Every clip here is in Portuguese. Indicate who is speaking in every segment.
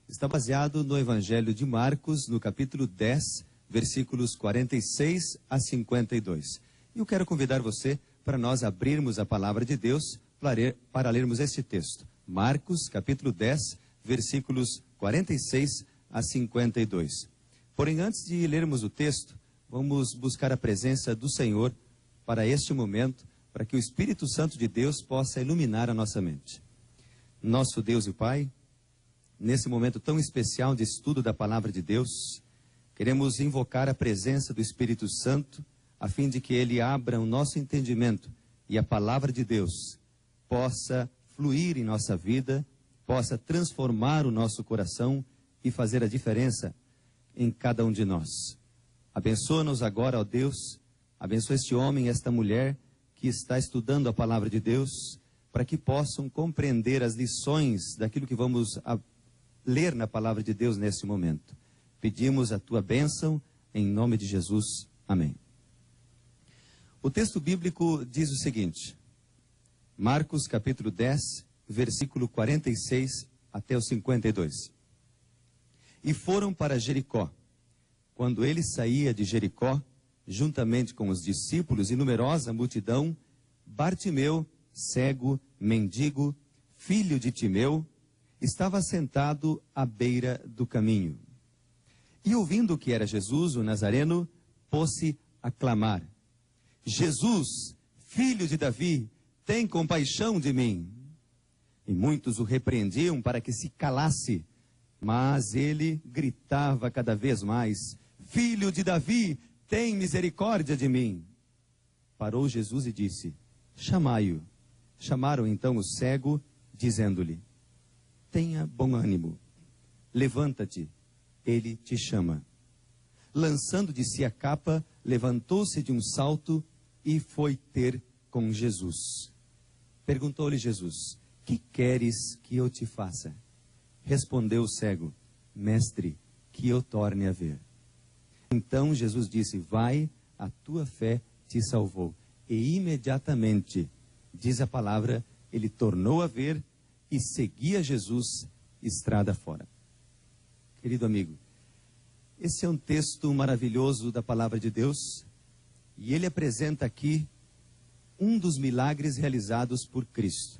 Speaker 1: está baseado no Evangelho de Marcos, no capítulo 10, versículos 46 a 52. E eu quero convidar você para nós abrirmos a palavra de Deus para lermos este texto. Marcos, capítulo 10, versículos 46 a 52. Porém, antes de lermos o texto, vamos buscar a presença do Senhor para este momento, para que o Espírito Santo de Deus possa iluminar a nossa mente. Nosso Deus e Pai, nesse momento tão especial de estudo da palavra de Deus, queremos invocar a presença do Espírito Santo, a fim de que ele abra o nosso entendimento e a palavra de Deus possa fluir em nossa vida, possa transformar o nosso coração e fazer a diferença em cada um de nós. Abençoa-nos agora, ó Deus, abençoa este homem e esta mulher que está estudando a palavra de Deus, para que possam compreender as lições daquilo que vamos ler na palavra de Deus nesse momento. Pedimos a tua bênção, em nome de Jesus. Amém. O texto bíblico diz o seguinte, Marcos capítulo 10, versículo 46 até o 52. E foram para Jericó. Quando ele saía de Jericó, juntamente com os discípulos e numerosa multidão, Bartimeu, cego, mendigo, filho de Timeu, estava sentado à beira do caminho. E ouvindo que era Jesus, o Nazareno, pôs-se a clamar: Jesus, filho de Davi, tem compaixão de mim. E muitos o repreendiam para que se calasse, mas ele gritava cada vez mais: Filho de Davi, tem misericórdia de mim. Parou Jesus e disse: chamai-o. Chamaram então o cego, dizendo-lhe: tenha bom ânimo, levanta-te, ele te chama. Lançando de si a capa, levantou-se de um salto e foi ter com Jesus. Perguntou-lhe Jesus: que queres que eu te faça? Respondeu o cego: mestre, que eu torne a ver. Então Jesus disse: vai, a tua fé te salvou. E imediatamente, diz a palavra, ele tornou a ver e seguia Jesus estrada fora. Querido amigo, esse é um texto maravilhoso da palavra de Deus, e ele apresenta aqui um dos milagres realizados por Cristo.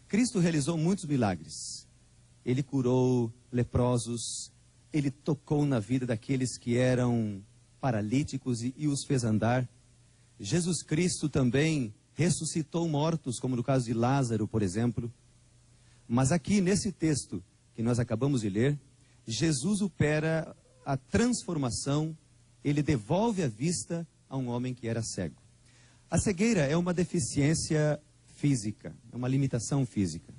Speaker 1: Cristo realizou muitos milagres. Ele curou leprosos, ele tocou na vida daqueles que eram paralíticos e os fez andar. Jesus Cristo também ressuscitou mortos, como no caso de Lázaro, por exemplo. Mas aqui, nesse texto que nós acabamos de ler, Jesus opera a transformação, ele devolve a vista a um homem que era cego. A cegueira é uma deficiência física, é uma limitação física.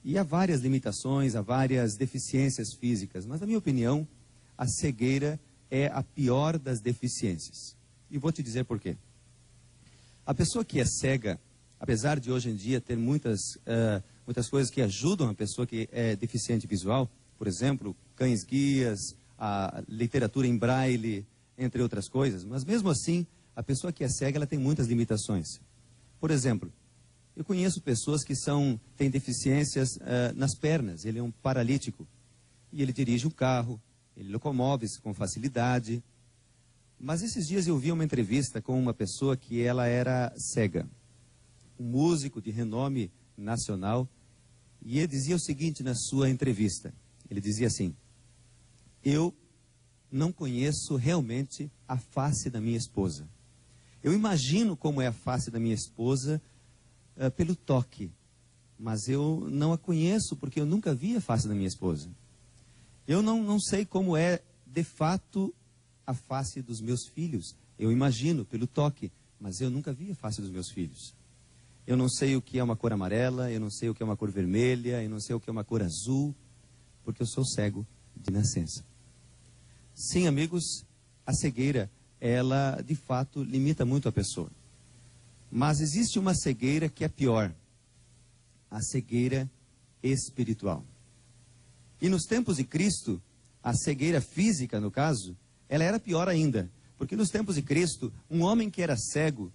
Speaker 1: E há várias limitações, há várias deficiências físicas, mas na minha opinião, a cegueira é a pior das deficiências. E vou te dizer por quê. A pessoa que é cega, apesar de hoje em dia ter muitas coisas que ajudam a pessoa que é deficiente visual, por exemplo, cães-guias, a literatura em braille, entre outras coisas, mas mesmo assim, a pessoa que é cega, ela tem muitas limitações. Por exemplo, eu conheço pessoas que têm deficiências nas pernas. Ele é um paralítico e ele dirige um carro, ele locomove-se com facilidade. Mas esses dias eu vi uma entrevista com uma pessoa que ela era cega, um músico de renome nacional, e ele dizia o seguinte na sua entrevista. Ele dizia assim: eu não conheço realmente a face da minha esposa. Eu imagino como é a face da minha esposa pelo toque, mas eu não a conheço porque eu nunca vi a face da minha esposa. Eu não sei como é de fato a face dos meus filhos. Eu imagino pelo toque, mas eu nunca vi a face dos meus filhos. Eu não sei o que é uma cor amarela, eu não sei o que é uma cor vermelha, eu não sei o que é uma cor azul, porque eu sou cego de nascença. Sim, amigos, a cegueira, ela de fato limita muito a pessoa. Mas existe uma cegueira que é pior, a cegueira espiritual. E nos tempos de Cristo, a cegueira física, no caso, ela era pior ainda. Porque nos tempos de Cristo, um homem que era cego,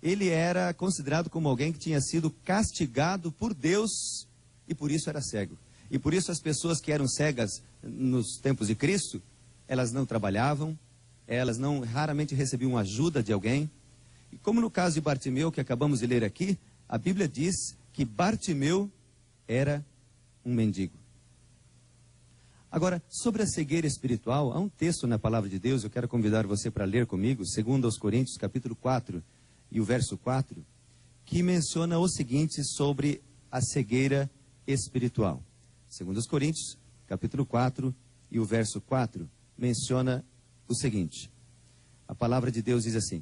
Speaker 1: ele era considerado como alguém que tinha sido castigado por Deus e por isso era cego. E por isso as pessoas que eram cegas nos tempos de Cristo, elas não trabalhavam, elas não raramente recebiam ajuda de alguém. E como no caso de Bartimeu, que acabamos de ler aqui, a Bíblia diz que Bartimeu era um mendigo. Agora, sobre a cegueira espiritual, há um texto na palavra de Deus, eu quero convidar você para ler comigo, 2 Coríntios, capítulo 4, e o verso 4, que menciona o seguinte sobre a cegueira espiritual. 2 Coríntios, capítulo 4, e o verso 4, menciona o seguinte. A palavra de Deus diz assim: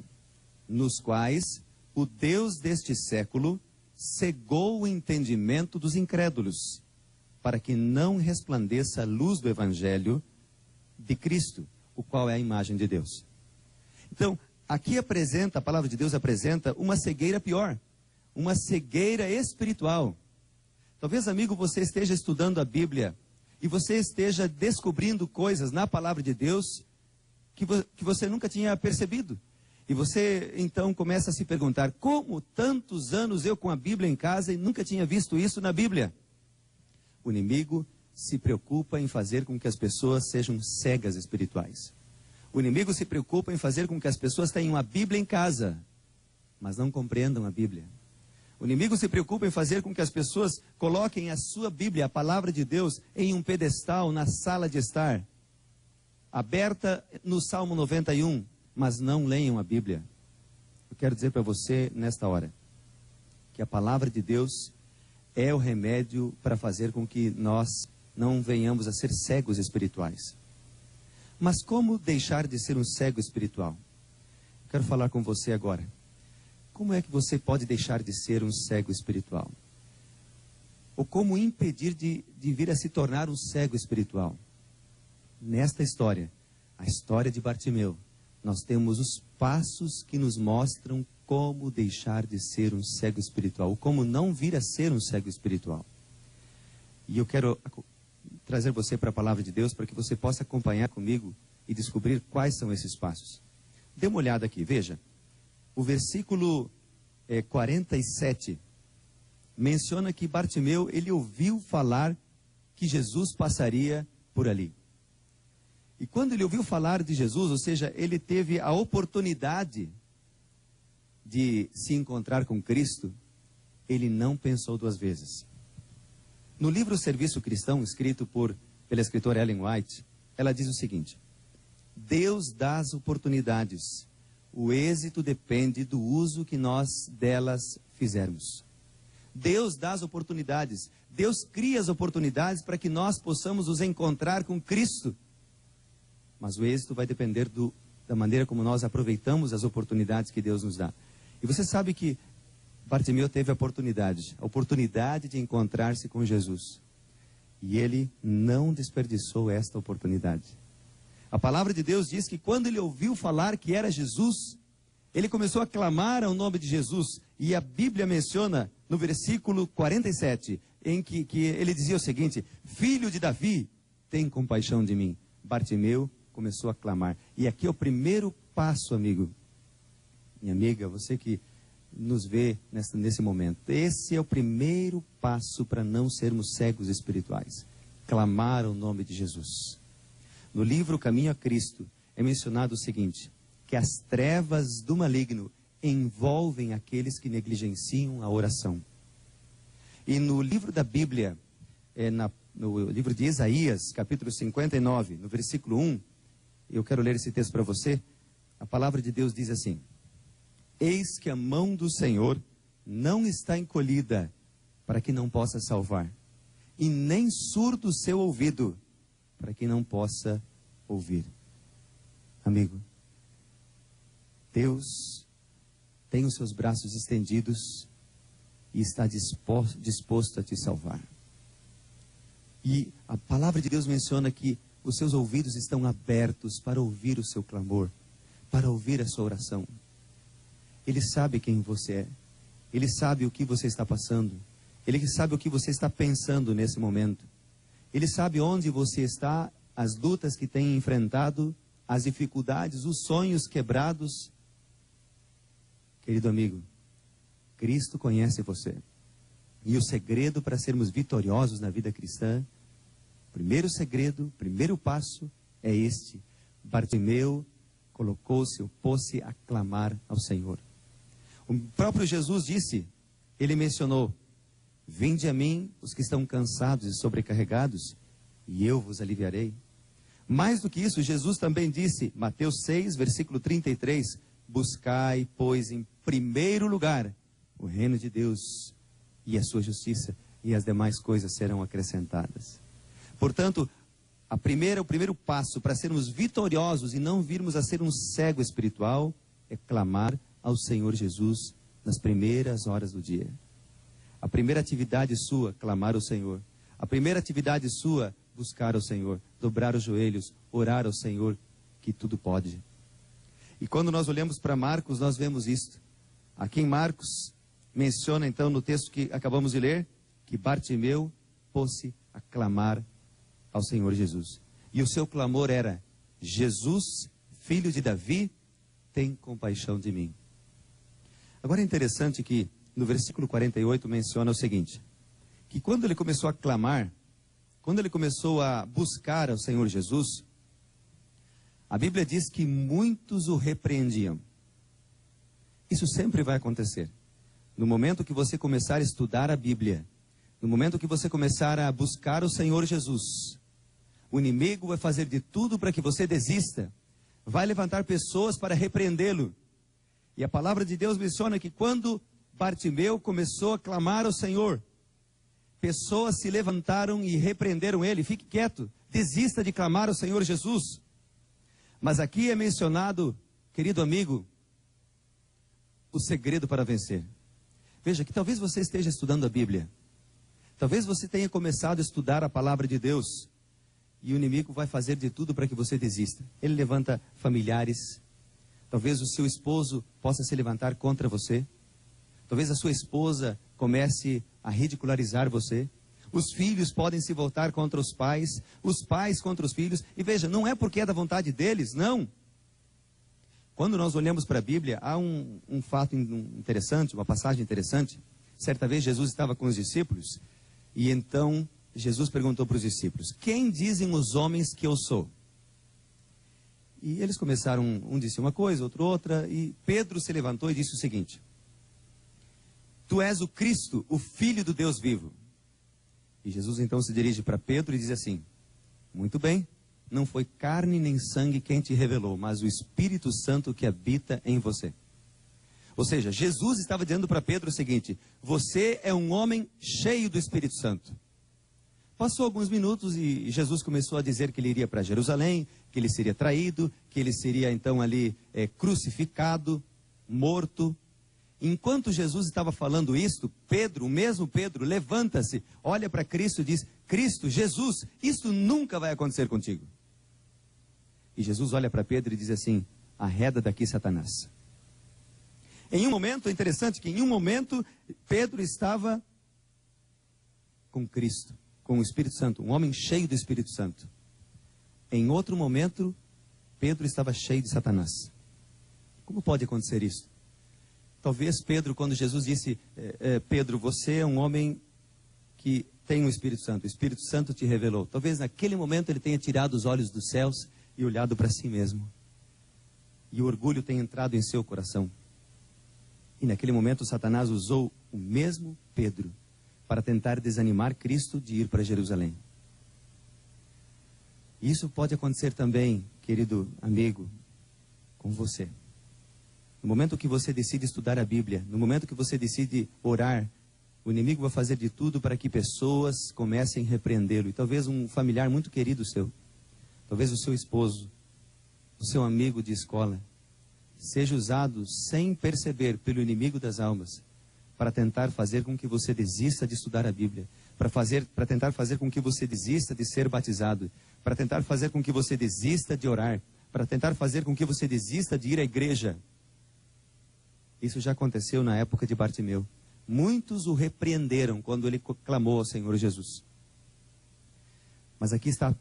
Speaker 1: nos quais o Deus deste século cegou o entendimento dos incrédulos, para que não resplandeça a luz do Evangelho de Cristo, o qual é a imagem de Deus. Então, aqui a palavra de Deus apresenta uma cegueira pior, uma cegueira espiritual. Talvez, amigo, você esteja estudando a Bíblia e você esteja descobrindo coisas na palavra de Deus que você nunca tinha percebido. E você, então, começa a se perguntar, como tantos anos eu com a Bíblia em casa e nunca tinha visto isso na Bíblia? O inimigo se preocupa em fazer com que as pessoas sejam cegas espirituais. O inimigo se preocupa em fazer com que as pessoas tenham a Bíblia em casa, mas não compreendam a Bíblia. O inimigo se preocupa em fazer com que as pessoas coloquem a sua Bíblia, a palavra de Deus, em um pedestal na sala de estar, aberta no Salmo 91, mas não leiam a Bíblia. Eu quero dizer para você, nesta hora, que a palavra de Deus é o remédio para fazer com que nós não venhamos a ser cegos espirituais. Mas como deixar de ser um cego espiritual? Eu quero falar com você agora. Como é que você pode deixar de ser um cego espiritual? Ou como impedir de vir a se tornar um cego espiritual? Nesta história, a história de Bartimeu, nós temos os passos que nos mostram como deixar de ser um cego espiritual, ou como não vir a ser um cego espiritual. E eu quero trazer você para a palavra de Deus para que você possa acompanhar comigo e descobrir quais são esses passos. Dê uma olhada aqui, veja. O versículo 47 menciona que Bartimeu, ele ouviu falar que Jesus passaria por ali. E quando ele ouviu falar de Jesus, ou seja, ele teve a oportunidade de se encontrar com Cristo, ele não pensou duas vezes. No livro Serviço Cristão, escrito pela escritora Ellen White, ela diz o seguinte: Deus dá as oportunidades, o êxito depende do uso que nós delas fizermos. Deus dá as oportunidades, Deus cria as oportunidades para que nós possamos nos encontrar com Cristo. Mas o êxito vai depender da maneira como nós aproveitamos as oportunidades que Deus nos dá. E você sabe que Bartimeu teve a oportunidade de encontrar-se com Jesus. E ele não desperdiçou esta oportunidade. A palavra de Deus diz que quando ele ouviu falar que era Jesus, ele começou a clamar ao nome de Jesus. E a Bíblia menciona no versículo 47, em que ele dizia o seguinte: Filho de Davi, tem compaixão de mim. Bartimeu começou a clamar. E aqui é o primeiro passo, amigo. Minha amiga, você que nos vê nesse momento. Esse é o primeiro passo para não sermos cegos espirituais. Clamar o nome de Jesus. No livro Caminho a Cristo é mencionado o seguinte: que as trevas do maligno envolvem aqueles que negligenciam a oração. E no livro da Bíblia, no livro de Isaías, capítulo 59, no versículo 1, eu quero ler esse texto para você. A palavra de Deus diz assim: Eis que a mão do Senhor não está encolhida para que não possa salvar, e nem surdo o seu ouvido para que não possa ouvir. Amigo, Deus tem os seus braços estendidos e está disposto a te salvar. E a palavra de Deus menciona que os seus ouvidos estão abertos para ouvir o seu clamor, para ouvir a sua oração. Ele sabe quem você é. Ele sabe o que você está passando. Ele sabe o que você está pensando nesse momento. Ele sabe onde você está, as lutas que tem enfrentado, as dificuldades, os sonhos quebrados. Querido amigo, Cristo conhece você. E o segredo para sermos vitoriosos na vida cristã Primeiro segredo, primeiro passo é este. Bartimeu colocou-se, pôs-se a clamar ao Senhor. O próprio Jesus disse, ele mencionou, vinde a mim os que estão cansados e sobrecarregados, e eu vos aliviarei. Mais do que isso, Jesus também disse, Mateus 6, versículo 33, buscai, pois, em primeiro lugar o reino de Deus e a sua justiça, e as demais coisas serão acrescentadas. Portanto, o primeiro passo para sermos vitoriosos e não virmos a ser um cego espiritual é clamar ao Senhor Jesus nas primeiras horas do dia. A primeira atividade sua, clamar ao Senhor. A primeira atividade sua, buscar ao Senhor, dobrar os joelhos, orar ao Senhor, que tudo pode. E quando nós olhamos para Marcos, nós vemos isto. Aqui em Marcos, menciona então no texto que acabamos de ler, que Bartimeu pôs-se a clamar ao Senhor Jesus. E o seu clamor era, Jesus, filho de Davi, tem compaixão de mim. Agora é interessante que no versículo 48 menciona o seguinte, que quando ele começou a clamar, quando ele começou a buscar ao Senhor Jesus, a Bíblia diz que muitos o repreendiam. Isso sempre vai acontecer. No momento que você começar a estudar a Bíblia, no momento que você começar a buscar o Senhor Jesus, o inimigo vai fazer de tudo para que você desista, vai levantar pessoas para repreendê-lo. E a palavra de Deus menciona que quando Bartimeu começou a clamar ao Senhor, pessoas se levantaram e repreenderam ele, fique quieto, desista de clamar ao Senhor Jesus. Mas aqui é mencionado, querido amigo, o segredo para vencer. Veja que talvez você esteja estudando a Bíblia, talvez você tenha começado a estudar a palavra de Deus, e o inimigo vai fazer de tudo para que você desista. Ele levanta familiares, talvez o seu esposo possa se levantar contra você, talvez a sua esposa comece a ridicularizar você, os filhos podem se voltar contra os pais contra os filhos, e veja, não é porque é da vontade deles, não. Quando nós olhamos para a Bíblia, há um fato interessante, uma passagem interessante. Certa vez Jesus estava com os discípulos, e então Jesus perguntou para os discípulos, quem dizem os homens que eu sou? E eles começaram, um disse uma coisa, outro outra, e Pedro se levantou e disse o seguinte, tu és o Cristo, o Filho do Deus vivo. E Jesus então se dirige para Pedro e diz assim, muito bem, não foi carne nem sangue quem te revelou, mas o Espírito Santo que habita em você. Ou seja, Jesus estava dizendo para Pedro o seguinte, você é um homem cheio do Espírito Santo. Passou alguns minutos e Jesus começou a dizer que ele iria para Jerusalém, que ele seria traído, que ele seria então ali crucificado, morto. Enquanto Jesus estava falando isto, Pedro, o mesmo Pedro, levanta-se, olha para Cristo e diz, Cristo, Jesus, isso nunca vai acontecer contigo. E Jesus olha para Pedro e diz assim, arreda daqui, Satanás. Em um momento, é interessante que em um momento, Pedro estava com Cristo, com o Espírito Santo, um homem cheio do Espírito Santo. Em outro momento, Pedro estava cheio de Satanás. Como pode acontecer isso? Talvez Pedro, quando Jesus disse, Pedro, você é um homem que tem o Espírito Santo te revelou. Talvez naquele momento ele tenha tirado os olhos dos céus e olhado para si mesmo. E o orgulho tenha entrado em seu coração. E naquele momento Satanás usou o mesmo Pedro para tentar desanimar Cristo de ir para Jerusalém. Isso pode acontecer também, querido amigo, com você. No momento que você decide estudar a Bíblia, no momento que você decide orar, o inimigo vai fazer de tudo para que pessoas comecem a repreendê-lo. E talvez um familiar muito querido seu, talvez o seu esposo, o seu amigo de escola, seja usado sem perceber pelo inimigo das almas para tentar fazer com que você desista de estudar a Bíblia, para tentar fazer com que você desista de ser batizado, para tentar fazer com que você desista de orar, para tentar fazer com que você desista de ir à igreja. Isso já aconteceu na época de Bartimeu. Muitos o repreenderam quando ele clamou ao Senhor Jesus. Mas aqui está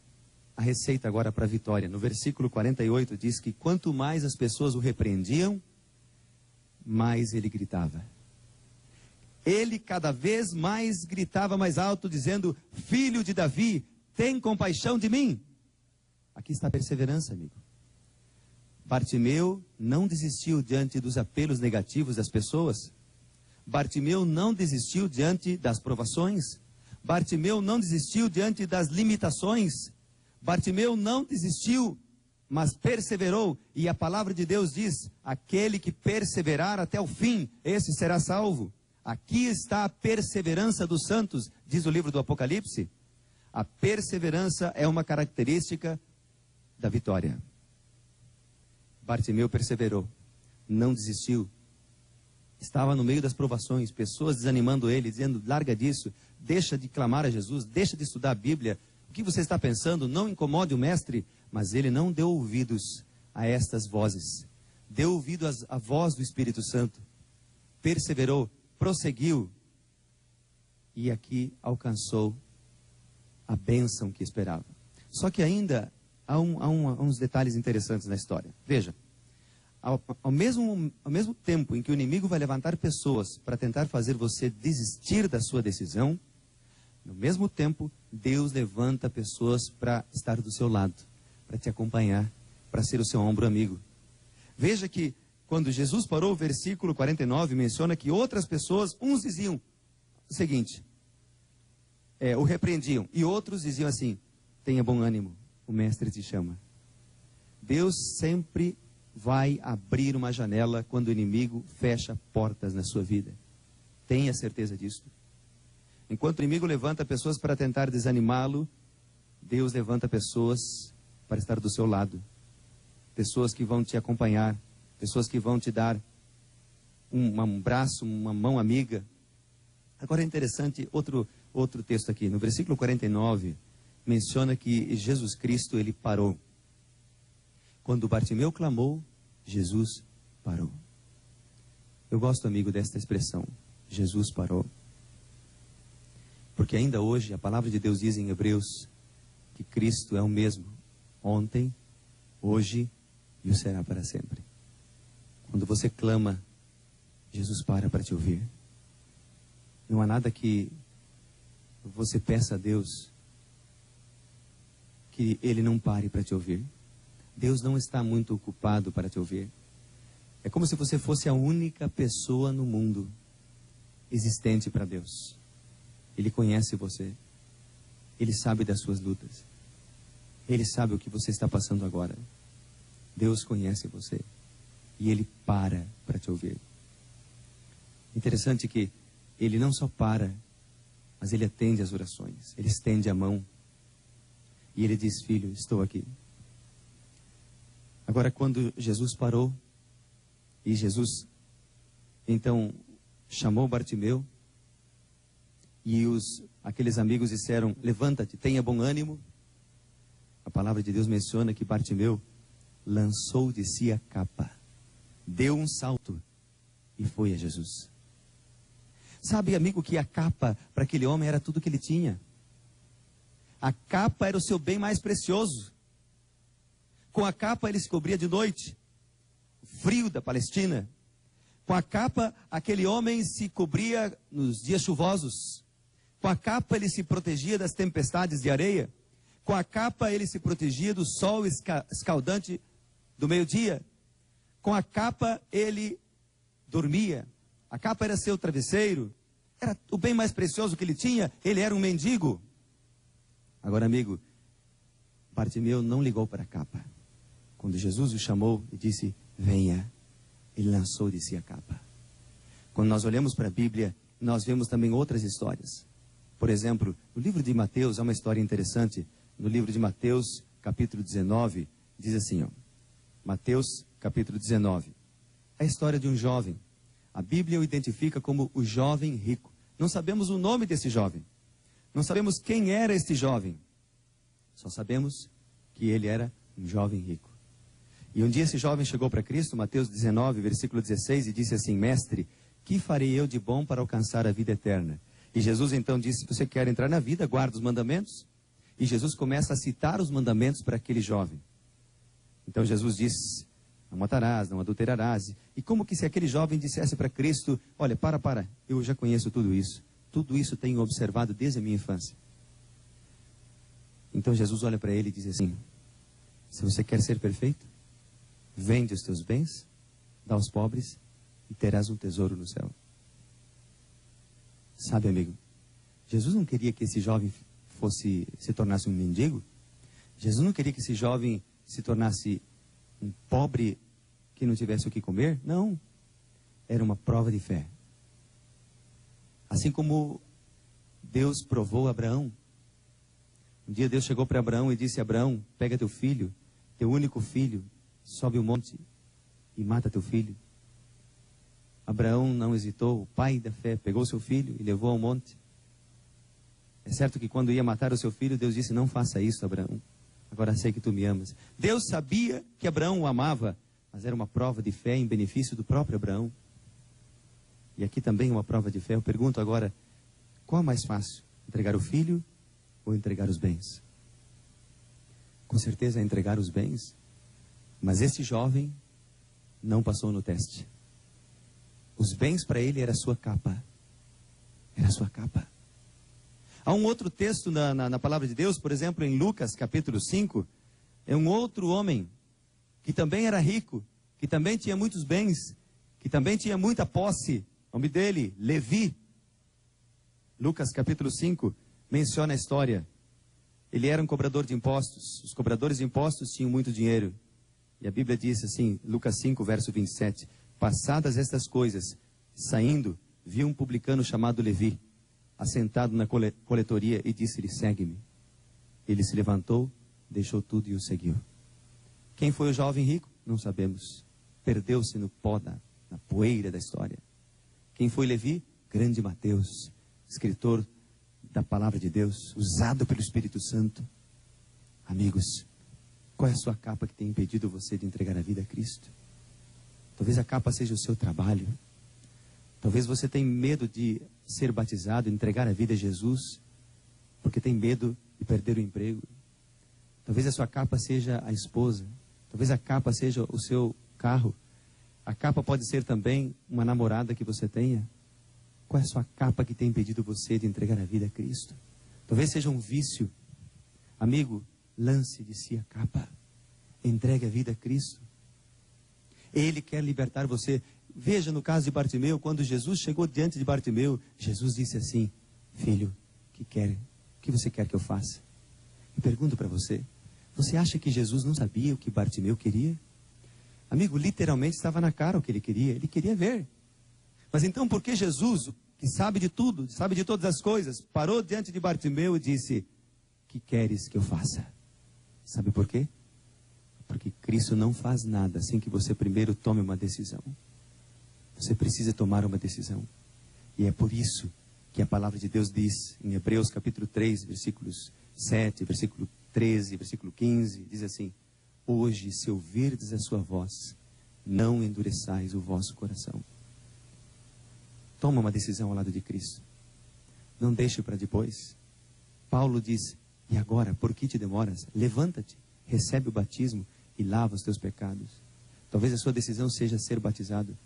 Speaker 1: a receita agora para a vitória. No versículo 48 diz que quanto mais as pessoas o repreendiam, mais ele gritava. Ele cada vez mais gritava mais alto, dizendo, Filho de Davi, tem compaixão de mim. Aqui está a perseverança, amigo. Bartimeu não desistiu diante dos apelos negativos das pessoas. Bartimeu não desistiu diante das provações. Bartimeu não desistiu diante das limitações. Bartimeu não desistiu, mas perseverou. E a palavra de Deus diz: aquele que perseverar até o fim, esse será salvo. Aqui está a perseverança dos santos, diz o livro do Apocalipse. A perseverança é uma característica da vitória. Bartimeu perseverou, não desistiu. Estava no meio das provações, pessoas desanimando ele, dizendo: larga disso, deixa de clamar a Jesus, deixa de estudar a Bíblia. O que você está pensando? Não incomode o mestre. Mas ele não deu ouvidos a estas vozes. Deu ouvido à voz do Espírito Santo. Perseverou, prosseguiu. E aqui alcançou a bênção que esperava. Só que ainda há uns detalhes interessantes na história. Veja, ao mesmo tempo em que o inimigo vai levantar pessoas para tentar fazer você desistir da sua decisão, no mesmo tempo, Deus levanta pessoas para estar do seu lado, para te acompanhar, para ser o seu ombro amigo. Veja que quando Jesus parou, o versículo 49 menciona que outras pessoas, uns diziam o seguinte, o repreendiam, e outros diziam assim: tenha bom ânimo, o mestre te chama. Deus sempre vai abrir uma janela quando o inimigo fecha portas na sua vida. Tenha certeza disso. Enquanto o inimigo levanta pessoas para tentar desanimá-lo, Deus levanta pessoas para estar do seu lado. Pessoas que vão te acompanhar, pessoas que vão te dar um braço, uma mão amiga. Agora é interessante, outro texto aqui, no versículo 49, menciona que Jesus Cristo, ele parou. Quando Bartimeu clamou, Jesus parou. Eu gosto, amigo, desta expressão, Jesus parou. Porque ainda hoje, a palavra de Deus diz em Hebreus, que Cristo é o mesmo, ontem, hoje e o será para sempre. Quando você clama, Jesus para te ouvir. Não há nada que você peça a Deus que Ele não pare para te ouvir. Deus não está muito ocupado para te ouvir. É como se você fosse a única pessoa no mundo existente para Deus. Ele conhece você. Ele sabe das suas lutas. Ele sabe o que você está passando agora. Deus conhece você. E Ele para te ouvir. Interessante que Ele não só para, mas Ele atende as orações. Ele estende a mão. E Ele diz: filho, estou aqui. Agora, quando Jesus parou, e Jesus, então, chamou Bartimeu, e aqueles amigos disseram: levanta-te, tenha bom ânimo. A palavra de Deus menciona que Bartimeu lançou de si a capa, deu um salto e foi a Jesus. Sabe, amigo, que a capa para aquele homem era tudo que ele tinha. A capa era o seu bem mais precioso. Com a capa ele se cobria de noite, o frio da Palestina. Com a capa aquele homem se cobria nos dias chuvosos. Com a capa ele se protegia das tempestades de areia. Com a capa ele se protegia do sol escaldante do meio-dia. Com a capa ele dormia. A capa era seu travesseiro. Era o bem mais precioso que ele tinha. Ele era um mendigo. Agora, amigo, Bartimeu não ligou para a capa. Quando Jesus o chamou e disse: venha, ele lançou de si a capa. Quando nós olhamos para a Bíblia, nós vemos também outras histórias. Por exemplo, no livro de Mateus há uma história interessante. No livro de Mateus, capítulo 19, diz assim, Mateus, capítulo 19. É a história de um jovem. A Bíblia o identifica como o jovem rico. Não sabemos o nome desse jovem. Não sabemos quem era este jovem. Só sabemos que ele era um jovem rico. E um dia esse jovem chegou para Cristo, Mateus 19, versículo 16, e disse assim: mestre, que farei eu de bom para alcançar a vida eterna? E Jesus então disse: se você quer entrar na vida, guarda os mandamentos. E Jesus começa a citar os mandamentos para aquele jovem. Então Jesus diz: não matarás, não adulterarás. E como que se aquele jovem dissesse para Cristo: olha, para, eu já conheço tudo isso. Tudo isso tenho observado desde a minha infância. Então Jesus olha para ele e diz assim: se você quer ser perfeito, vende os teus bens, dá aos pobres e terás um tesouro no céu. Sabe, amigo, Jesus não queria que esse jovem se tornasse um mendigo. Jesus não queria que esse jovem se tornasse um pobre que não tivesse o que comer. Não. Era uma prova de fé. Assim como Deus provou Abraão. Um dia Deus chegou para Abraão e disse: Abraão, pega teu filho, teu único filho, sobe o monte e mata teu filho. Abraão não hesitou, o pai da fé pegou seu filho e levou ao monte. É certo que quando ia matar o seu filho, Deus disse: não faça isso, Abraão. Agora sei que tu me amas. Deus sabia que Abraão o amava, mas era uma prova de fé em benefício do próprio Abraão. E aqui também uma prova de fé. Eu pergunto agora, qual é mais fácil? Entregar o filho ou entregar os bens? Com certeza é entregar os bens. Mas este jovem não passou no teste. Os bens para ele era a sua capa. Era a sua capa. Há um outro texto na palavra de Deus, por exemplo, em Lucas capítulo 5, é um outro homem que também era rico, que também tinha muitos bens, que também tinha muita posse. O nome dele, Levi. Lucas capítulo 5 menciona a história. Ele era um cobrador de impostos. Os cobradores de impostos tinham muito dinheiro. E a Bíblia diz assim, Lucas 5, verso 27, passadas estas coisas, saindo, viu um publicano chamado Levi, assentado na coletoria, e disse-lhe: segue-me. Ele se levantou, deixou tudo e o seguiu. Quem foi o jovem rico? Não sabemos. Perdeu-se no pó, na poeira da história. Quem foi Levi? Grande Mateus, escritor da palavra de Deus, usado pelo Espírito Santo. Amigos, qual é a sua capa que tem impedido você de entregar a vida a Cristo? Talvez a capa seja o seu trabalho. Talvez você tenha medo de ser batizado, entregar a vida a Jesus, porque tem medo de perder o emprego. Talvez a sua capa seja a esposa. Talvez a capa seja o seu carro. A capa pode ser também uma namorada que você tenha. Qual é a sua capa que tem impedido você de entregar a vida a Cristo? Talvez seja um vício. Amigo, lance de si a capa. Entregue a vida a Cristo. Ele quer libertar você. Veja no caso de Bartimeu, quando Jesus chegou diante de Bartimeu, Jesus disse assim: filho, o que você quer que eu faça? Eu pergunto para você, você acha que Jesus não sabia o que Bartimeu queria? Amigo, literalmente estava na cara o que ele queria ver. Mas então por que Jesus, que sabe de tudo, sabe de todas as coisas, parou diante de Bartimeu e disse: que queres que eu faça? Sabe por quê? Porque Cristo não faz nada sem que você primeiro tome uma decisão. Você precisa tomar uma decisão. E é por isso que a palavra de Deus diz, em Hebreus capítulo 3, versículos 7, versículo 13, versículo 15, diz assim: hoje, se ouvirdes a sua voz, não endureçais o vosso coração. Toma uma decisão ao lado de Cristo. Não deixe para depois. Paulo diz: e agora, por que te demoras? Levanta-te, recebe o batismo e lava os teus pecados. Talvez a sua decisão seja ser batizado.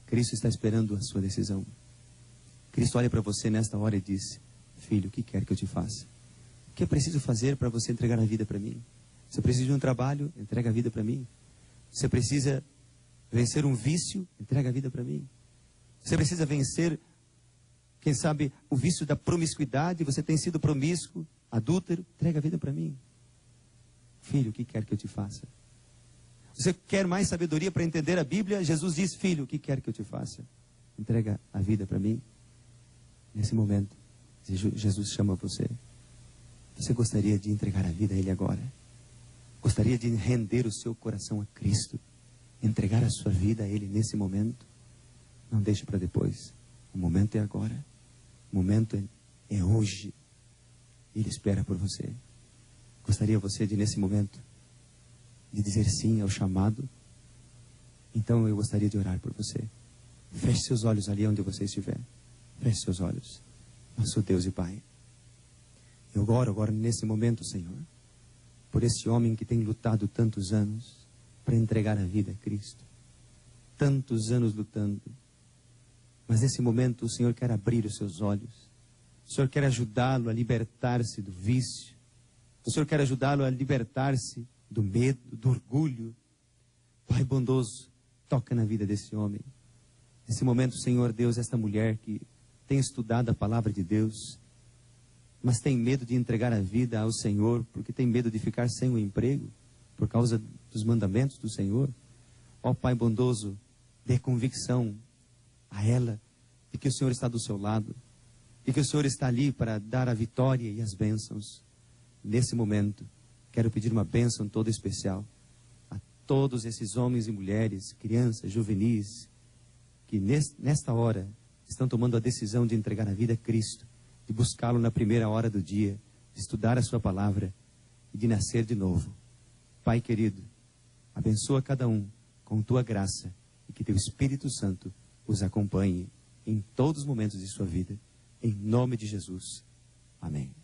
Speaker 1: Cristo está esperando a sua decisão. Cristo olha para você nesta hora e diz: filho, o que quer que eu te faça? O que é preciso fazer para você entregar a vida para mim? Você precisa de um trabalho? Entrega a vida para mim. Você precisa vencer um vício? Entrega a vida para mim. Você precisa vencer, quem sabe, o vício da promiscuidade? Você tem sido promíscuo, adúltero? Entrega a vida para mim. Filho, o que quer que eu te faça? Você quer mais sabedoria para entender a Bíblia? Jesus diz: filho, o que quer que eu te faça? Entrega a vida para mim. Nesse momento, Jesus chama você. Você gostaria de entregar a vida a Ele agora? Gostaria de render o seu coração a Cristo? Entregar a sua vida a Ele nesse momento? Não deixe para depois. O momento é agora. O momento é hoje. Ele espera por você. Gostaria você de, nesse momento, de dizer sim ao chamado? Então eu gostaria de orar por você. Feche seus olhos ali onde você estiver. Feche seus olhos. Nosso Deus e Pai, eu oro agora nesse momento, Senhor, por esse homem que tem lutado tantos anos para entregar a vida a Cristo. Tantos anos lutando. Mas nesse momento o Senhor quer abrir os seus olhos. O Senhor quer ajudá-lo a libertar-se do vício. O Senhor quer ajudá-lo a libertar-se do medo, do orgulho. Pai bondoso, toca na vida desse homem. Nesse momento, Senhor Deus, esta mulher que tem estudado a palavra de Deus, mas tem medo de entregar a vida ao Senhor, porque tem medo de ficar sem o emprego, por causa dos mandamentos do Senhor. Ó Pai bondoso, dê convicção a ela de que o Senhor está do seu lado, e que o Senhor está ali para dar a vitória e as bênçãos. Nesse momento, quero pedir uma bênção toda especial a todos esses homens e mulheres, crianças, juvenis, que nesta hora estão tomando a decisão de entregar a vida a Cristo, de buscá-lo na primeira hora do dia, de estudar a sua palavra e de nascer de novo. Pai querido, abençoa cada um com tua graça e que teu Espírito Santo os acompanhe em todos os momentos de sua vida. Em nome de Jesus. Amém.